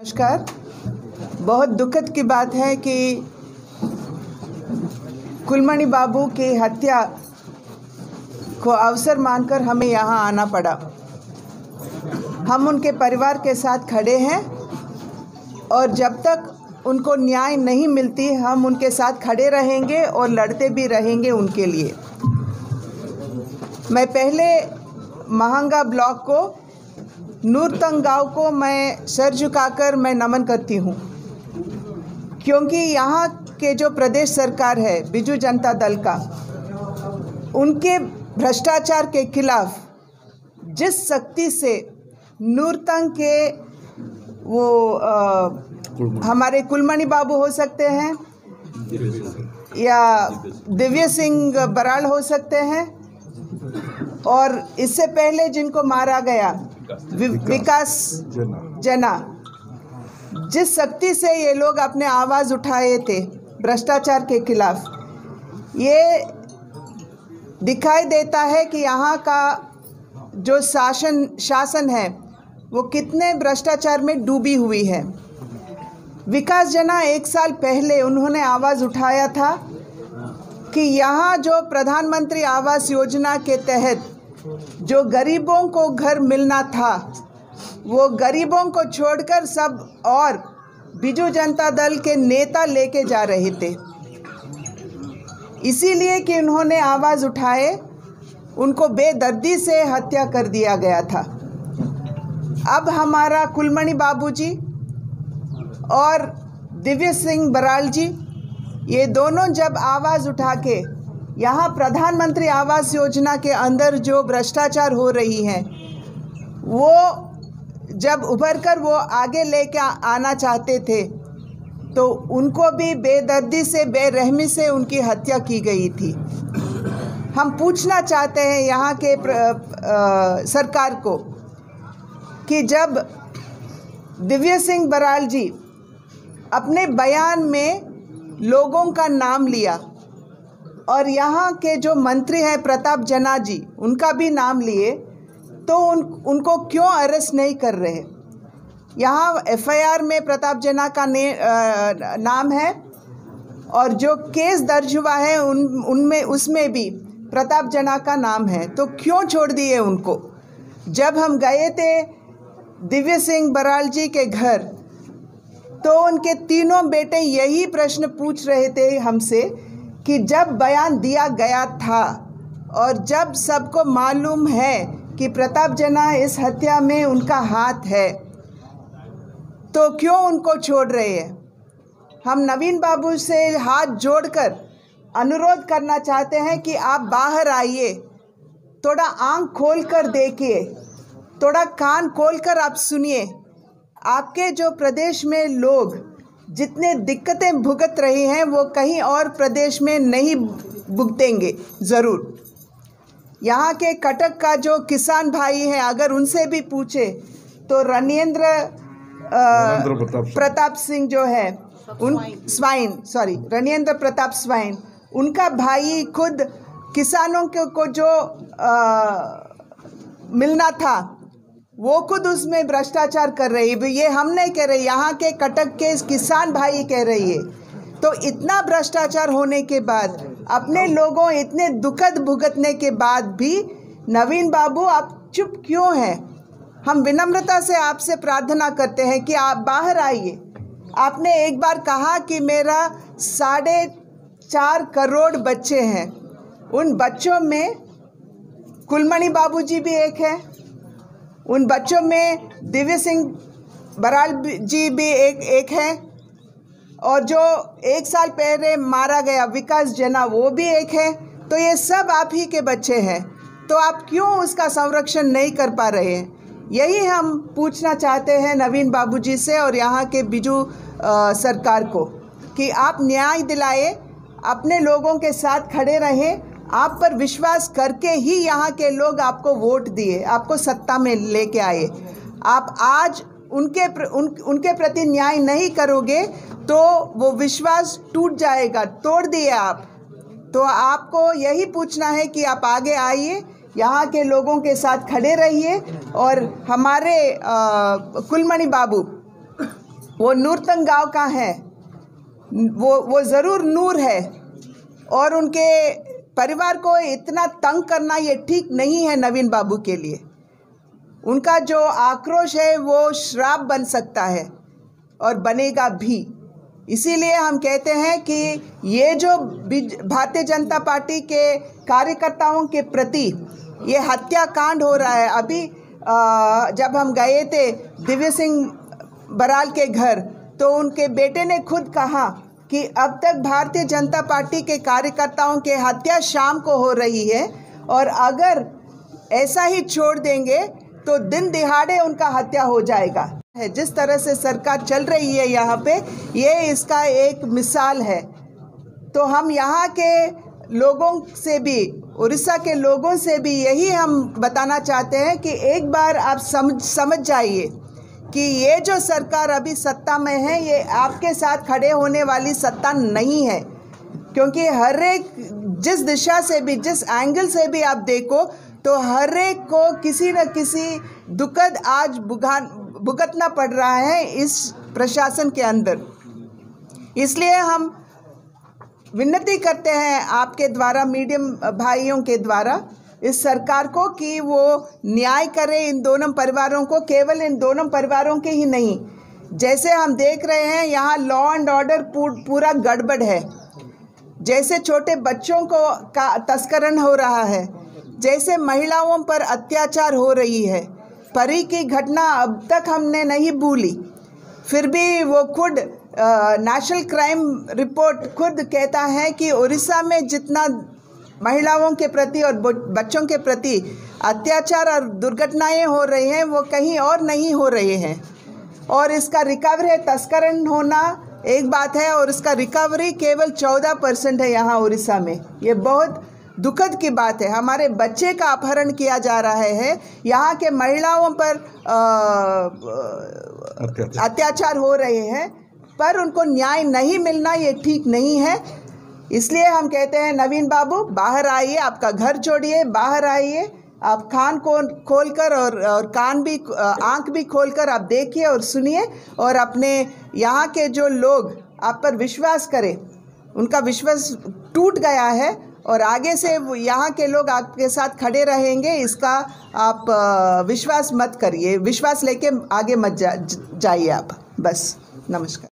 नमस्कार। बहुत दुखद की बात है कि कुलमणि बाबू की हत्या को अवसर मानकर हमें यहाँ आना पड़ा। हम उनके परिवार के साथ खड़े हैं और जब तक उनको न्याय नहीं मिलती हम उनके साथ खड़े रहेंगे और लड़ते भी रहेंगे उनके लिए। मैं पहले महांगा ब्लॉक को, नूरतंग गांव को मैं सर झुकाकर मैं नमन करती हूँ, क्योंकि यहाँ के जो प्रदेश सरकार है बीजू जनता दल का, उनके भ्रष्टाचार के खिलाफ जिस शक्ति से नूरतंग के हमारे कुलमणि बाबू हो सकते हैं या दिव्य सिंह बराड़ हो सकते हैं, और इससे पहले जिनको मारा गया विकास जना, जिस शक्ति से ये लोग अपने आवाज़ उठाए थे भ्रष्टाचार के खिलाफ, ये दिखाई देता है कि यहाँ का जो शासन है वो कितने भ्रष्टाचार में डूबी हुई है। विकास जना 1 साल पहले उन्होंने आवाज़ उठाया था कि यहाँ जो प्रधानमंत्री आवास योजना के तहत जो गरीबों को घर मिलना था, वो गरीबों को छोड़कर सब और बीजू जनता दल के नेता लेके जा रहे थे। इसीलिए कि उन्होंने आवाज़ उठाए, उनको बेदर्दी से हत्या कर दिया गया था। अब हमारा कुलमणि बाबूजी और दिव्य सिंह बराड़ जी, ये दोनों जब आवाज़ उठा के यहाँ प्रधानमंत्री आवास योजना के अंदर जो भ्रष्टाचार हो रही है, वो जब उभर कर वो आगे लेके आना चाहते थे, तो उनको भी बेदर्दी से, बेरहमी से उनकी हत्या की गई थी। हम पूछना चाहते हैं यहाँ के सरकार को कि जब दिव्य सिंह बराड़ जी अपने बयान में लोगों का नाम लिया और यहाँ के जो मंत्री हैं प्रताप जना जी, उनका भी नाम लिए, तो उनको क्यों अरेस्ट नहीं कर रहे? यहाँ एफआईआर में प्रताप जना का नाम है और जो केस दर्ज हुआ है उनमें उसमें भी प्रताप जना का नाम है, तो क्यों छोड़ दिए उनको? जब हम गए थे दिव्य सिंह बराड़ जी के घर, तो उनके तीनों बेटे यही प्रश्न पूछ रहे थे हमसे कि जब बयान दिया गया था और जब सबको मालूम है कि प्रताप जना इस हत्या में उनका हाथ है, तो क्यों उनको छोड़ रहे हैं? हम नवीन बाबू से हाथ जोड़कर अनुरोध करना चाहते हैं कि आप बाहर आइए, थोड़ा आंख खोल कर देखिए, थोड़ा कान खोल कर आप सुनिए। आपके जो प्रदेश में लोग जितने दिक्कतें भुगत रहे हैं वो कहीं और प्रदेश में नहीं भुगतेंगे ज़रूर। यहाँ के कटक का जो किसान भाई है, अगर उनसे भी पूछे तो रणेंद्र प्रताप सिंह जो है, रणेंद्र प्रताप स्वाइन, उनका भाई खुद किसानों को जो मिलना था वो खुद उसमें भ्रष्टाचार कर रही है। ये हम नहीं कह रहे, यहाँ के कटक के किसान भाई कह रही है। तो इतना भ्रष्टाचार होने के बाद, अपने लोगों इतने दुखद भुगतने के बाद भी नवीन बाबू आप चुप क्यों हैं? हम विनम्रता से आपसे प्रार्थना करते हैं कि आप बाहर आइए। आपने एक बार कहा कि मेरा 4.5 करोड़ बच्चे हैं, उन बच्चों में कुलमणि बाबू जी भी एक है, उन बच्चों में दिव्य सिंह बराड़ जी भी एक है, और जो 1 साल पहले मारा गया विकास जना वो भी एक है। तो ये सब आप ही के बच्चे हैं, तो आप क्यों उसका संरक्षण नहीं कर पा रहे हैं? यही हम पूछना चाहते हैं नवीन बाबू जी से और यहाँ के बीजू सरकार को कि आप न्याय दिलाए, अपने लोगों के साथ खड़े रहें। आप पर विश्वास करके ही यहाँ के लोग आपको वोट दिए, आपको सत्ता में लेके आए। आप आज उनके प्रति न्याय नहीं करोगे तो वो विश्वास टूट जाएगा, तोड़ दिए आप। तो आपको यही पूछना है कि आप आगे आइए, यहाँ के लोगों के साथ खड़े रहिए और हमारे कुलमणि बाबू वो नूरतंग गांव का है, वो ज़रूर नूर है, और उनके परिवार को इतना तंग करना ये ठीक नहीं है नवीन बाबू के लिए। उनका जो आक्रोश है वो श्राप बन सकता है और बनेगा भी। इसीलिए हम कहते हैं कि ये जो भारतीय जनता पार्टी के कार्यकर्ताओं के प्रति ये हत्याकांड हो रहा है, अभी जब हम गए थे दिव्य सिंह बराल के घर तो उनके बेटे ने खुद कहा कि अब तक भारतीय जनता पार्टी के कार्यकर्ताओं के हत्या शाम को हो रही है, और अगर ऐसा ही छोड़ देंगे तो दिन दिहाड़े उनका हत्या हो जाएगा। जिस तरह से सरकार चल रही है यहाँ पे, ये इसका एक मिसाल है। तो हम यहाँ के लोगों से भी, उड़ीसा के लोगों से भी यही हम बताना चाहते हैं कि एक बार आप समझ जाइए कि ये जो सरकार अभी सत्ता में है ये आपके साथ खड़े होने वाली सत्ता नहीं है, क्योंकि हर एक जिस दिशा से भी, जिस एंगल से भी आप देखो तो हर एक को किसी न किसी दुखद आज भुगतना पड़ रहा है इस प्रशासन के अंदर। इसलिए हम विनती करते हैं आपके द्वारा, मीडियम भाइयों के द्वारा, इस सरकार को कि वो न्याय करे इन दोनों परिवारों को, केवल इन दोनों परिवारों के ही नहीं। जैसे हम देख रहे हैं यहाँ लॉ एंड ऑर्डर पूरा गड़बड़ है, जैसे छोटे बच्चों को का तस्करण हो रहा है, जैसे महिलाओं पर अत्याचार हो रही है। परी की घटना अब तक हमने नहीं भूली, फिर भी वो खुद नेशनल क्राइम रिपोर्ट खुद कहता है कि उड़ीसा में जितना महिलाओं के प्रति और बच्चों के प्रति अत्याचार और दुर्घटनाएं हो रही हैं वो कहीं और नहीं हो रहे हैं। और इसका रिकवरी, तस्करण होना एक बात है और इसका रिकवरी केवल 14% है यहाँ उड़ीसा में। ये बहुत दुखद की बात है। हमारे बच्चे का अपहरण किया जा रहा है, यहाँ के महिलाओं पर अत्याचार हो रहे हैं, पर उनको न्याय नहीं मिलना ये ठीक नहीं है। इसलिए हम कहते हैं नवीन बाबू बाहर आइए, आपका घर छोड़िए, बाहर आइए, आप कान को खोलकर और कान भी, आंख भी खोलकर आप देखिए और सुनिए, और अपने यहाँ के जो लोग आप पर विश्वास करें, उनका विश्वास टूट गया है और आगे से यहाँ के लोग आपके साथ खड़े रहेंगे, इसका आप विश्वास मत करिए, विश्वास लेके आगे मत जाइए आप। बस, नमस्कार।